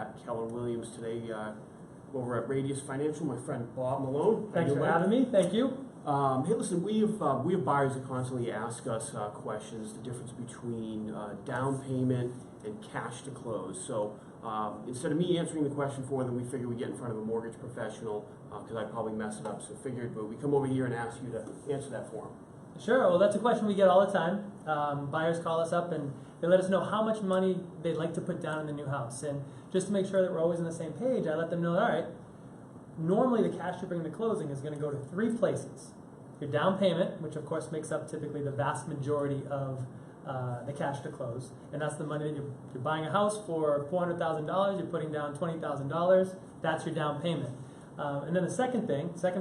at Keller Williams today over at Radius Financial. My friend Bob Malone. Thanks for having me. Thank you. Hey, listen, we have buyers that constantly ask us questions, the difference between down payment and cash to close. So instead of me answering the question for them, we figured we'd get in front of a mortgage professional because I'd probably mess it up. So figured, but we come over here and ask you to answer that for them. Sure. Well, that's a question we get all the time. Buyers call us up and they let us know how much money they'd like to put down in the new house. And just to make sure that we're always on the same page, I let them know, all right, normally the cash you bring to closing is going to go to 3 places. Your down payment, which of course makes up typically the vast majority of the cash to close. And that's the money that you're buying a house for $400,000, you're putting down $20,000, that's your down payment. And then the second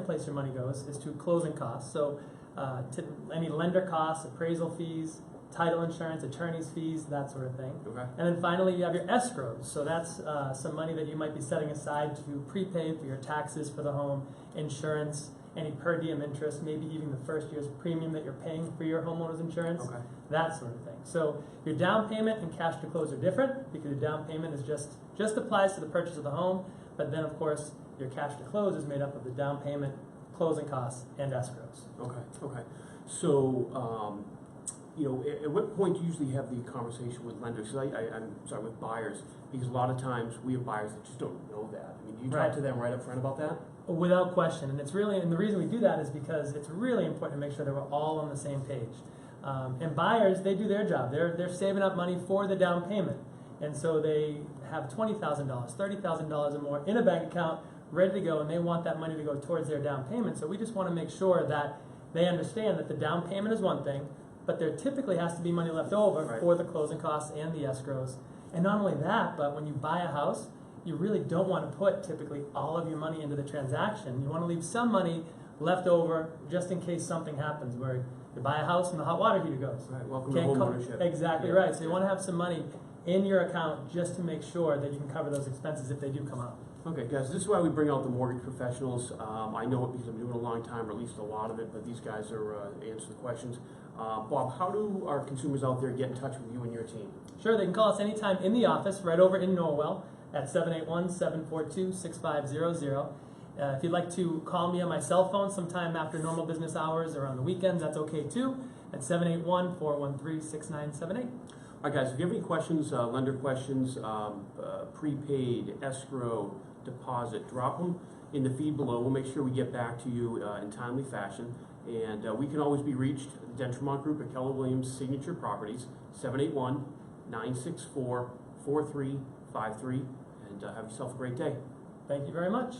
place your money goes is to closing costs. So to any lender costs, appraisal fees, title insurance, attorney's fees, that sort of thing. Okay. And then finally you have your escrows. So that's some money that you might be setting aside to prepay for your taxes for the home, insurance, any per diem interest, maybe even the first year's premium that you're paying for your homeowner's insurance, Okay. that sort of thing. So your down payment and cash to close are different because your down payment is just applies to the purchase of the home, but then of course your cash to close is made up of the down payment, closing costs, and escrows. Okay. Okay. So at what point do you usually have the conversation with lenders? Because I'm sorry, with buyers, because a lot of times we have buyers that just don't know that. I mean, do you talk to them right up front about that? Without question, and the reason we do that is because it's really important to make sure that we're all on the same page. And buyers, they do their job. They're saving up money for the down payment, and so they have $20,000, $30,000 or more in a bank account ready to go, and they want that money to go towards their down payment. So we just want to make sure that they understand that the down payment is one thing, but there typically has to be money left over for the closing costs and the escrows. And not only that, but when you buy a house, you really don't want to put typically all of your money into the transaction. You want to leave some money left over just in case something happens where you buy a house and the hot water heater goes. Right. Welcome to homeownership. Exactly right. So you want to have some money in your account just to make sure that you can cover those expenses if they do come up. Okay, guys, this is why we bring out the mortgage professionals. I know it because I'm doing it a long time, or at least a lot of it, but these guys are answering the questions. Bob, how do our consumers out there get in touch with you and your team? Sure, they can call us anytime in the office, right over in Norwell, at 781-742-6500. If you'd like to call me on my cell phone sometime after normal business hours or on the weekends, that's okay too, at 781-413-6978. All right, guys, if you have any questions, lender questions, prepaid, escrow, deposit, drop them in the feed below. We'll make sure we get back to you in timely fashion. And we can always be reached, the Dentremont Group at Keller Williams Signature Properties, 781-964-4353. And have yourself a great day. Thank you very much.